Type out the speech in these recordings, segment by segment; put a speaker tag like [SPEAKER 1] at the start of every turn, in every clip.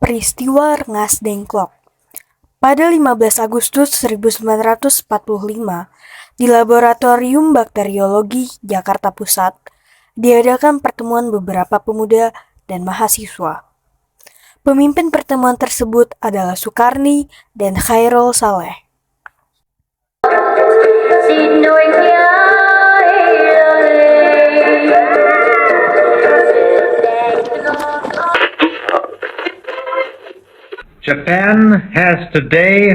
[SPEAKER 1] Peristiwa Rengas Dengklok. Pada 15 Agustus 1945, di Laboratorium Bakteriologi Jakarta Pusat, diadakan pertemuan beberapa pemuda dan mahasiswa. Pemimpin pertemuan tersebut adalah Sukarni dan Khairul Saleh.
[SPEAKER 2] Japan has today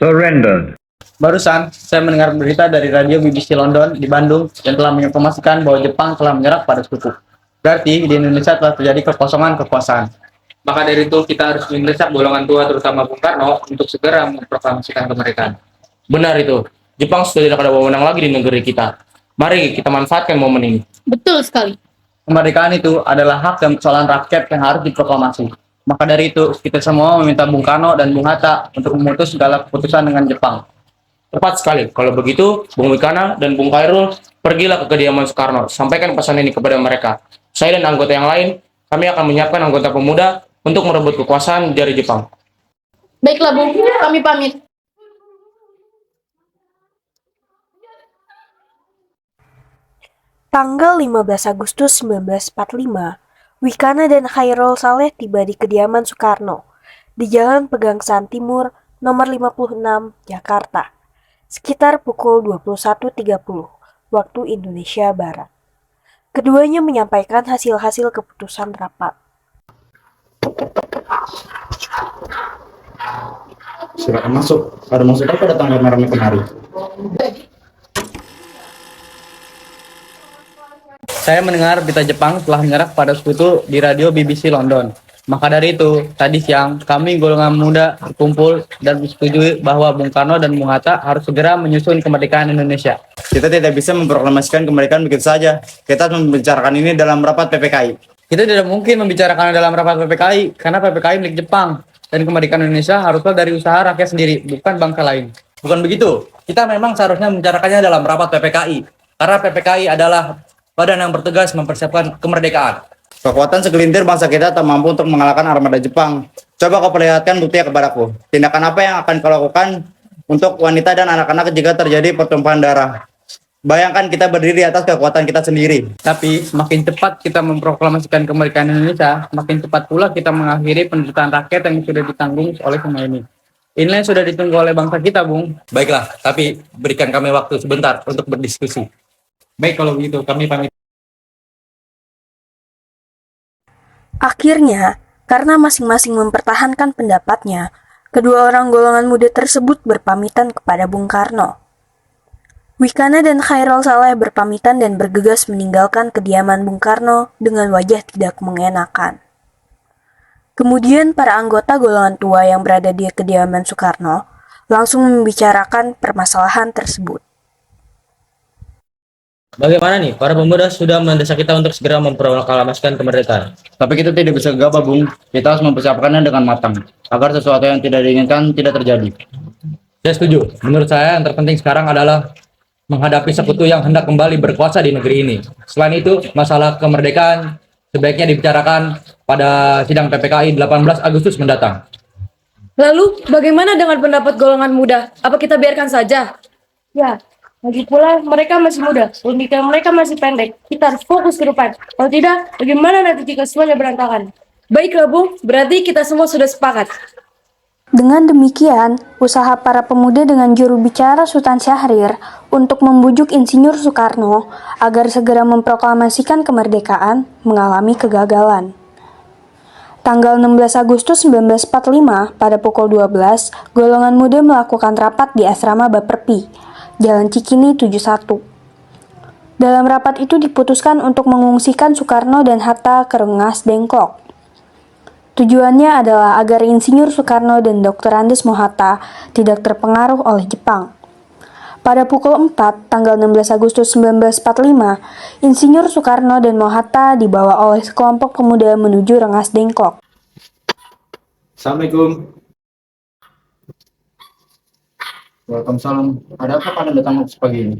[SPEAKER 2] surrendered.
[SPEAKER 3] Barusan, saya mendengar berita dari radio BBC London di Bandung yang telah menginformasikan bahwa Jepang telah menyerah pada sekutu. Berarti di Indonesia telah terjadi kekosongan kekuasaan.
[SPEAKER 4] Maka dari itu kita harus mendesak golongan tua terutama Bung Karno untuk segera memproklamasikan kemerdekaan.
[SPEAKER 5] Benar itu. Jepang sudah tidak ada wewenang lagi di negeri kita. Mari kita manfaatkan momen ini.
[SPEAKER 6] Betul sekali.
[SPEAKER 3] Kemerdekaan itu adalah hak dan persoalan rakyat yang harus diproklamasi. Maka dari itu, kita semua meminta Bung Karno dan Bung Hatta untuk memutus segala keputusan dengan Jepang.
[SPEAKER 5] Tepat sekali. Kalau begitu, Bung Wikana dan Bung Khairul pergilah ke kediaman Soekarno. Sampaikan pesan ini kepada mereka. Saya dan anggota yang lain, kami akan menyiapkan anggota pemuda untuk merebut kekuasaan dari Jepang.
[SPEAKER 6] Baiklah, Bung. Kami pamit.
[SPEAKER 1] Tanggal 15 Agustus 1945, Wikana dan Khairul Saleh tiba di kediaman Soekarno di Jalan Pegangsaan Timur nomor 56, Jakarta, sekitar pukul 21.30 waktu Indonesia Barat. Keduanya menyampaikan hasil-hasil keputusan rapat.
[SPEAKER 3] Silakan masuk. Ada maksud apa datang rame-rame kemari? Saya mendengar berita Jepang telah menyerah pada sekutu di radio BBC London. Maka dari itu, tadi siang kami golongan muda berkumpul dan bersetuju bahwa Bung Karno dan Bung Hatta harus segera menyusun kemerdekaan Indonesia. Kita tidak bisa memproklamasikan kemerdekaan begitu saja. Kita harus membicarakan ini dalam rapat PPKI. Kita tidak mungkin membicarakan dalam rapat PPKI karena PPKI milik Jepang dan kemerdekaan Indonesia haruslah dari usaha rakyat sendiri, bukan bangsa lain. Bukan begitu. Kita memang seharusnya membicarakannya dalam rapat PPKI karena PPKI adalah badan yang bertugas mempersiapkan kemerdekaan. Kekuatan segelintir bangsa kita tak mampu untuk mengalahkan armada Jepang. Coba kau perlihatkan buktinya kepadaku. Tindakan apa yang akan kau lakukan untuk wanita dan anak-anak jika terjadi pertumpahan darah? Bayangkan kita berdiri di atas kekuatan kita sendiri. Tapi semakin cepat kita memproklamasikan kemerdekaan Indonesia, semakin cepat pula kita mengakhiri penderitaan rakyat yang sudah ditanggung oleh semua ini. Inilah yang sudah ditunggu oleh bangsa kita, Bung. Baiklah, tapi berikan kami waktu sebentar untuk berdiskusi. Baik, kalau begitu kami pamit.
[SPEAKER 1] Akhirnya, karena masing-masing mempertahankan pendapatnya, kedua orang golongan muda tersebut berpamitan kepada Bung Karno. Wikana dan Khairul Saleh berpamitan dan bergegas meninggalkan kediaman Bung Karno dengan wajah tidak mengenakan. Kemudian para anggota golongan tua yang berada di kediaman Soekarno langsung membicarakan permasalahan tersebut.
[SPEAKER 5] Bagaimana nih? Para pemuda sudah mendesak kita untuk segera memproklamasikan kemerdekaan.
[SPEAKER 3] Tapi kita tidak bisa gegabah, Bung. Kita harus mempersiapkannya dengan matang, agar sesuatu yang tidak diinginkan tidak terjadi.
[SPEAKER 5] Saya setuju. Menurut saya yang terpenting sekarang adalah menghadapi sekutu yang hendak kembali berkuasa di negeri ini. Selain itu, masalah kemerdekaan sebaiknya dibicarakan pada sidang PPKI 18 Agustus mendatang.
[SPEAKER 6] Lalu, bagaimana dengan pendapat golongan muda? Apa kita biarkan saja? Ya, lagi pula mereka masih muda, pemikiran mereka masih pendek. Kita harus fokus ke depan. Kalau tidak, bagaimana nanti jika semuanya berantakan? Baiklah, Bung, berarti kita semua sudah sepakat.
[SPEAKER 1] Dengan demikian, usaha para pemuda dengan juru bicara Sultan Syahrir untuk membujuk Insinyur Soekarno agar segera memproklamasikan kemerdekaan mengalami kegagalan. Tanggal 16 Agustus 1945 pada pukul 12, golongan muda melakukan rapat di asrama Baperpi, Jalan Cikini 71. Dalam rapat itu diputuskan untuk mengungsikan Soekarno dan Hatta ke Rengas Dengklok. Tujuannya adalah agar Insinyur Soekarno dan Dr. Andes Mohatta tidak terpengaruh oleh Jepang. Pada pukul 4, tanggal 16 Agustus 1945, Insinyur Soekarno dan Mohatta dibawa oleh sekelompok pemuda menuju Rengas Dengklok.
[SPEAKER 3] Assalamualaikum. Waalaikumsalam. Ada apa kalian datang pagi ini?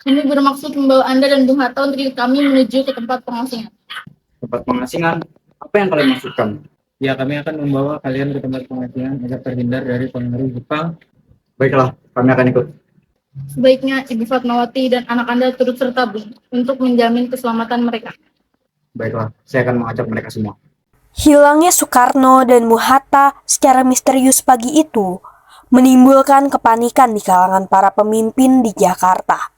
[SPEAKER 6] Kami bermaksud membawa Anda dan Bung Hatta untuk kami menuju ke tempat pengasingan.
[SPEAKER 3] Tempat pengasingan? Apa yang kalian maksudkan? Ya, kami akan membawa kalian ke tempat pengajian agar terhindar dari pengaruh Jepang.
[SPEAKER 5] Baiklah, kami akan ikut.
[SPEAKER 7] Sebaiknya Ibu Fatmawati dan anak Anda turut serta, Bu, untuk menjamin keselamatan mereka.
[SPEAKER 5] Baiklah, saya akan mengajak mereka semua.
[SPEAKER 1] Hilangnya Soekarno dan Muhatta secara misterius pagi itu menimbulkan kepanikan di kalangan para pemimpin di Jakarta.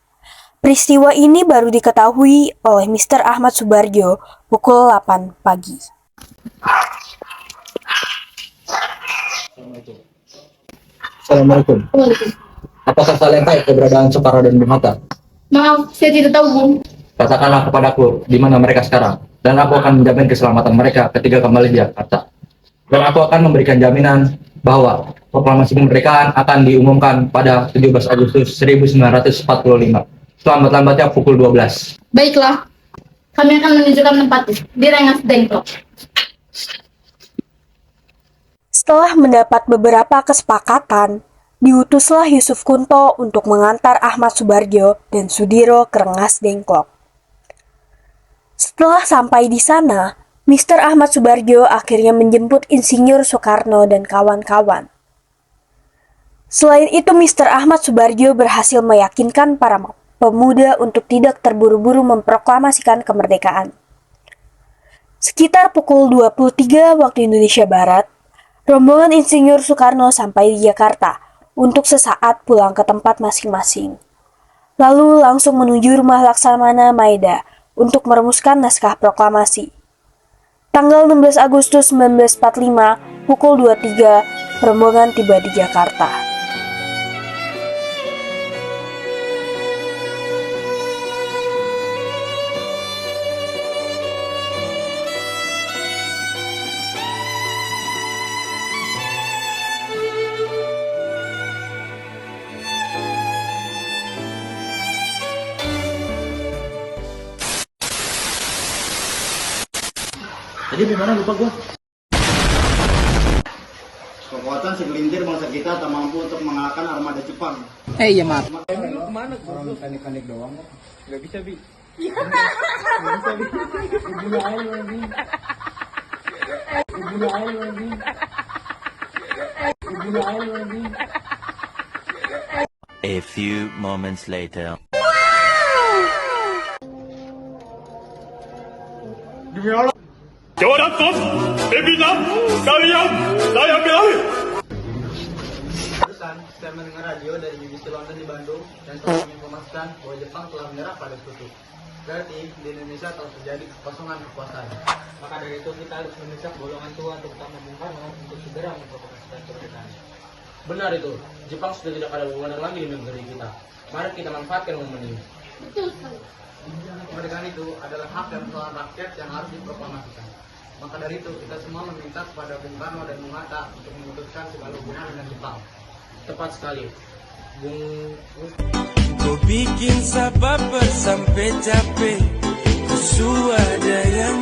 [SPEAKER 1] Peristiwa ini baru diketahui oleh Mr. Ahmad Subardjo pukul 8 pagi.
[SPEAKER 5] Assalamualaikum.
[SPEAKER 7] Waalaikumsalam.
[SPEAKER 5] Apakah kalian tahu keberadaan Soekarno dan Bung Hatta?
[SPEAKER 7] Maaf, saya tidak tahu, Bu.
[SPEAKER 5] Katakanlah kepadaku di mana mereka sekarang, dan aku akan menjamin keselamatan mereka ketika kembali di Jakarta. Dan aku akan memberikan jaminan bahwa proklamasi kemerdekaan akan diumumkan pada 17 Agustus 1945. Selambat-lambatnya pukul 12.
[SPEAKER 7] Baiklah, kami akan menunjukkan tempatnya di Rengas Dengklok.
[SPEAKER 1] Setelah mendapat beberapa kesepakatan, diutuslah Yusuf Kunto untuk mengantar Ahmad Subardjo dan Sudiro ke Rengas Dengklok. Setelah sampai di sana, Mr. Ahmad Subardjo akhirnya menjemput Insinyur Soekarno dan kawan-kawan. Selain itu, Mr. Ahmad Subardjo berhasil meyakinkan para pemuda untuk tidak terburu-buru memproklamasikan kemerdekaan. Sekitar pukul 23 waktu Indonesia Barat, rombongan Insinyur Soekarno sampai di Jakarta untuk sesaat pulang ke tempat masing-masing. Lalu langsung menuju rumah Laksamana Maeda untuk merumuskan naskah proklamasi. Tanggal 16 Agustus 1945, pukul 23, rombongan tiba di Jakarta.
[SPEAKER 5] Jadi gimana lupa gua?
[SPEAKER 8] Kekuatan segelintir bangsa kita tak mampu untuk mengalahkan armada Jepang.
[SPEAKER 3] Iya, Mat. Lu kemana? Orang mekanik-mekanik doang. Gak bisa, Bi. Gak bisa, Bi. Guna air lagi. Guna air lagi. Guna air lagi.
[SPEAKER 9] A few moments later.
[SPEAKER 8] Demi Allah.
[SPEAKER 3] Barusan, saya mendengar radio dari BBC London di Bandung dan telah menginformasikan bahwa Jepang telah menyerah pada sekutu. Berarti di Indonesia telah terjadi kekosongan kekuasaan. Maka dari itu kita harus mendesak golongan tua terutama Bung Karno untuk segera memproklamasikan kemerdekaan. Benar itu, Jepang sudah tidak ada wewenang lagi di negeri kita. Mari kita manfaatkan momen ini.
[SPEAKER 7] Betul sekali.
[SPEAKER 3] Kemerdekaan itu adalah hak dan kesalahan rakyat yang harus diproklamasikan. Maka dari itu kita semua meminta kepada Bung Karno dan Bung Hatta untuk memutuskan segala hubungan dengan Jepang. Tepat sekali, Bung.
[SPEAKER 10] Kau bikin sabar sampai capek, suara yang